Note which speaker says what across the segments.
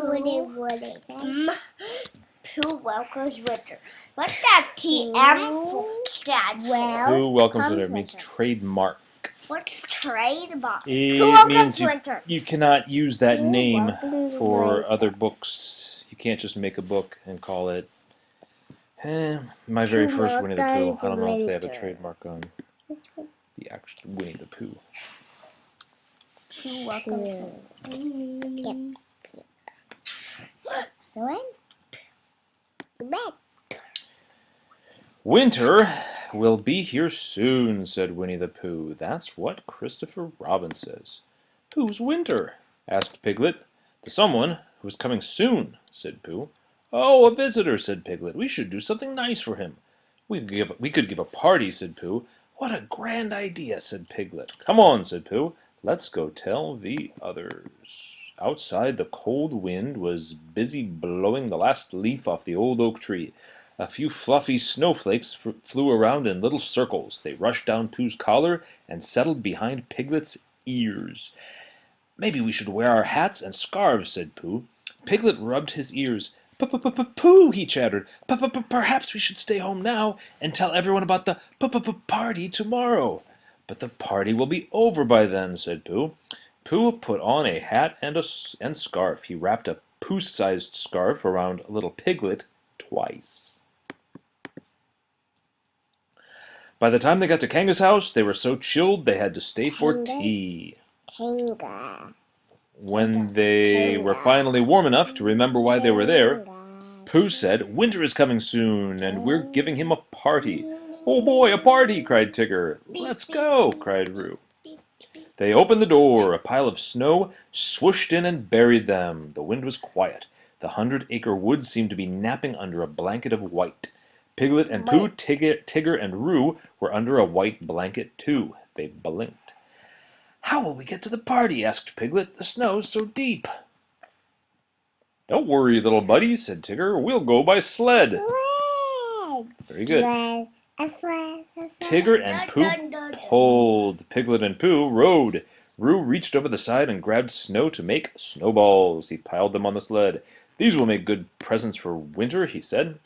Speaker 1: Woody. Pooh Welcomes Winter. What's that TM stand for?
Speaker 2: Pooh Welcomes Winter means trademark.
Speaker 1: What's trademark?
Speaker 2: It means you cannot use that name for other books. You can't just make a book and call it My Very First Winnie the Pooh. I don't know if they have a trademark on the actual Winnie the Pooh.
Speaker 1: Pooh Welcomes Winter.
Speaker 2: Winter will be here soon, said Winnie the Pooh. That's what Christopher Robin says. Who's Winter? Asked Piglet. The someone who's coming soon, said Pooh. Oh, a visitor, said Piglet. We should do something nice for him. We could give a party, said Pooh. What a grand idea, said Piglet. Come on, said Pooh. Let's go tell the others. Outside, the cold wind was busy blowing the last leaf off the old oak tree. A few fluffy snowflakes flew around in little circles. They rushed down Pooh's collar and settled behind Piglet's ears. Maybe we should wear our hats and scarves, said Pooh. Piglet rubbed his ears. Pooh, he chattered. Perhaps we should stay home now and tell everyone about the party tomorrow. But the party will be over by then, said Pooh. Pooh put on a hat and scarf. He wrapped a Pooh-sized scarf around little Piglet twice. By the time they got to Kanga's house, they were so chilled they had to stay for tea. When they were finally warm enough to remember why they were there, Pooh said, Winter is coming soon, and we're giving him a party. Oh boy, a party, cried Tigger. Let's go, cried Roo. They opened the door. A pile of snow swooshed in and buried them. The wind was quiet. The 100-acre woods seemed to be napping under a blanket of white. Piglet and Pooh, Tigger and Roo were under a white blanket too. They blinked. How will we get to the party? Asked Piglet. The snow's so deep. Don't worry, little buddy, said Tigger. We'll go by sled. Very good. Tigger and Pooh pulled. Piglet and Pooh rode. Roo reached over the side and grabbed snow to make snowballs. He piled them on the sled. These will make good presents for Winter, he said.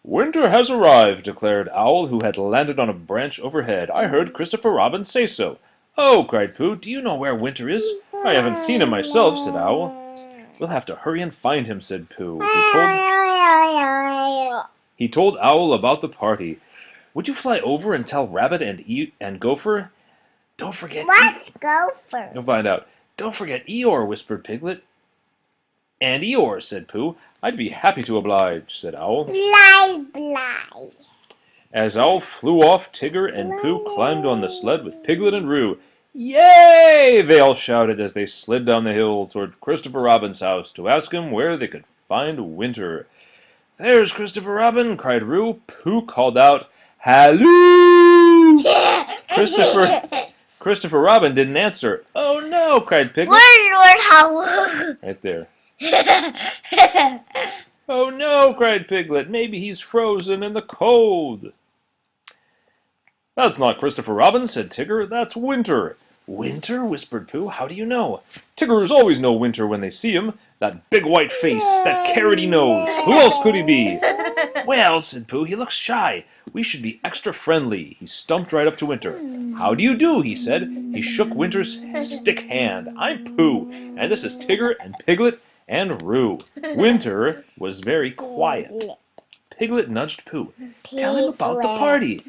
Speaker 2: Winter has arrived, declared Owl, who had landed on a branch overhead. I heard Christopher Robin say so. Oh, cried Pooh, do you know where Winter is? I haven't seen him myself, said Owl. We'll have to hurry and find him, said Pooh. He told Owl about the party. Would you fly over and tell Rabbit and Gopher? Don't forget...
Speaker 1: What's Gopher?
Speaker 2: You'll find out. Don't forget Eeyore, whispered Piglet. And Eeyore, said Pooh. I'd be happy to oblige, said Owl.
Speaker 1: Bly.
Speaker 2: As Owl flew off, Tigger and Pooh climbed on the sled with Piglet and Roo. Yay! They all shouted as they slid down the hill toward Christopher Robin's house to ask him where they could find Winter. There's Christopher Robin, cried Roo. Pooh called out, Halloo! Christopher Robin didn't answer. Oh no, cried Piglet.
Speaker 1: Where's Halloo?
Speaker 2: Right there. Oh no, cried Piglet. Maybe he's frozen in the cold. That's not Christopher Robin, said Tigger. That's Winter. Winter? Whispered Pooh. How do you know? Tiggers always know Winter when they see him. That big white face, that carroty nose. Who else could he be? Well, said Pooh, he looks shy. We should be extra friendly. He stumped right up to Winter. How do you do, he said. He shook Winter's stick hand. I'm Pooh, and this is Tigger and Piglet and Roo. Winter was very quiet. Piglet nudged Pooh. Tell him about the party.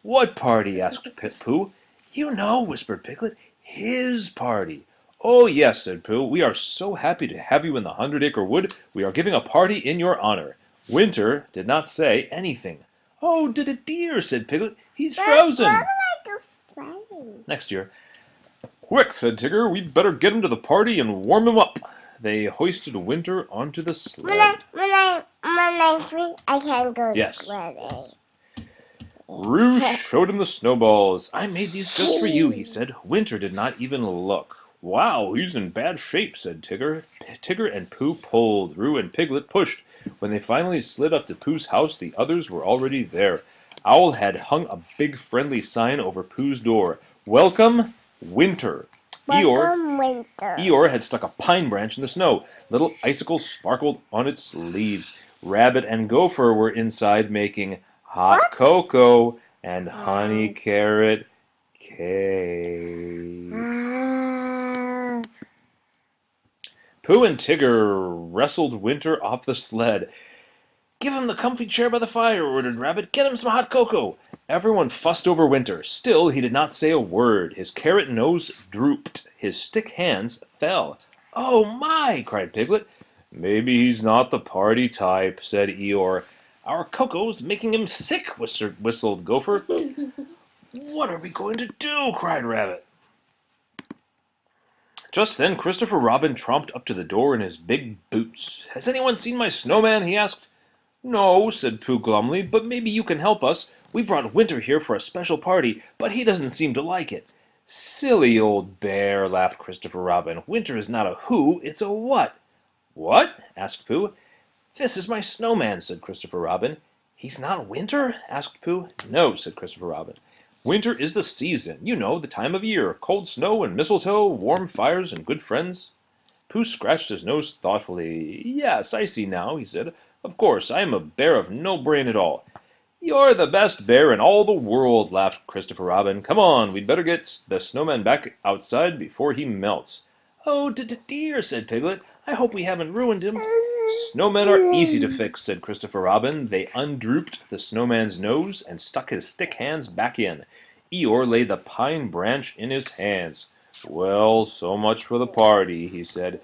Speaker 2: What party? Asked Pooh. You know, whispered Piglet. His party. Oh, yes, said Pooh. We are so happy to have you in the 100-acre wood. We are giving a party in your honor. Winter did not say anything. Oh, did a dear, said Piglet. He's frozen.
Speaker 1: Where do I go sledding?
Speaker 2: Next year. Quick, said Tigger. We'd better get him to the party and warm him up. They hoisted Winter onto the sled.
Speaker 1: When I'm free, I can go sledding.
Speaker 2: Roo showed him the snowballs. I made these just for you, he said. Winter did not even look. Wow, he's in bad shape, said Tigger. Tigger and Pooh pulled. Roo and Piglet pushed. When they finally slid up to Pooh's house, the others were already there. Owl had hung a big friendly sign over Pooh's door. Welcome, Winter.
Speaker 1: Welcome winter.
Speaker 2: Eeyore had stuck a pine branch in the snow. Little icicles sparkled on its leaves. Rabbit and Gopher were inside making hot cocoa and honey carrot cake. Pooh and Tigger wrestled Winter off the sled. "Give him the comfy chair by the fire," ordered Rabbit. "Get him some hot cocoa." Everyone fussed over Winter. Still, he did not say a word. His carrot nose drooped. His stick hands fell. "Oh, my!" cried Piglet. "Maybe he's not the party type," said Eeyore. "Our cocoa's making him sick," whistled Gopher. "What are we going to do?" cried Rabbit. Just then, Christopher Robin tromped up to the door in his big boots. "Has anyone seen my snowman?" he asked. "No," said Pooh glumly, "but maybe you can help us. We brought Winter here for a special party, but he doesn't seem to like it." "Silly old bear," laughed Christopher Robin. "Winter is not a who, it's a what." "What?" asked Pooh. "This is my snowman," said Christopher Robin. "He's not Winter?" asked Pooh. "No," said Christopher Robin. "Winter is the season. You know, the time of year. Cold snow and mistletoe, warm fires and good friends." Pooh scratched his nose thoughtfully. "Yes, I see now," he said. "Of course, I am a bear of no brain at all." "You're the best bear in all the world," laughed Christopher Robin. "Come on, we'd better get the snowman back outside before he melts." "Oh, dear," said Piglet. "I hope we haven't ruined him." "Snowmen are easy to fix," said Christopher Robin. They undrooped the snowman's nose and stuck his stick hands back in. Eeyore laid the pine branch in his hands. "Well, so much for the party," he said.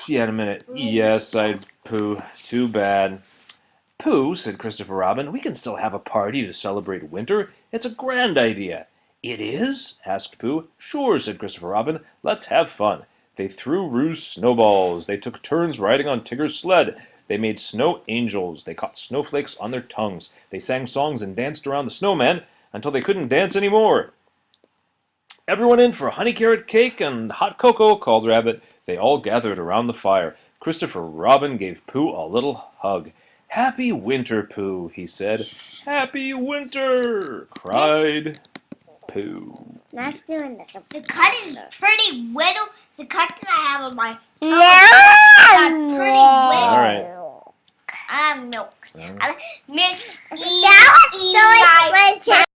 Speaker 2: "Yeah, in a minute." "Yes," sighed Pooh. "Too bad." "Pooh," said Christopher Robin, "we can still have a party to celebrate Winter. It's a grand idea." "It is?" asked Pooh. "Sure," said Christopher Robin. "Let's have fun." They threw Roo's snowballs. They took turns riding on Tigger's sled. They made snow angels. They caught snowflakes on their tongues. They sang songs and danced around the snowman until they couldn't dance any more. "Everyone in for honey carrot cake and hot cocoa," called Rabbit. They all gathered around the fire. Christopher Robin gave Pooh a little hug. "Happy winter, Pooh," he said. "Happy winter!" cried Pooh.
Speaker 1: Let's do it.
Speaker 3: The cut is pretty little. The cut that I have on my
Speaker 1: No!
Speaker 3: pretty little.
Speaker 2: All right.
Speaker 3: I have milk.
Speaker 2: All right.
Speaker 3: Milk.
Speaker 1: That was so much.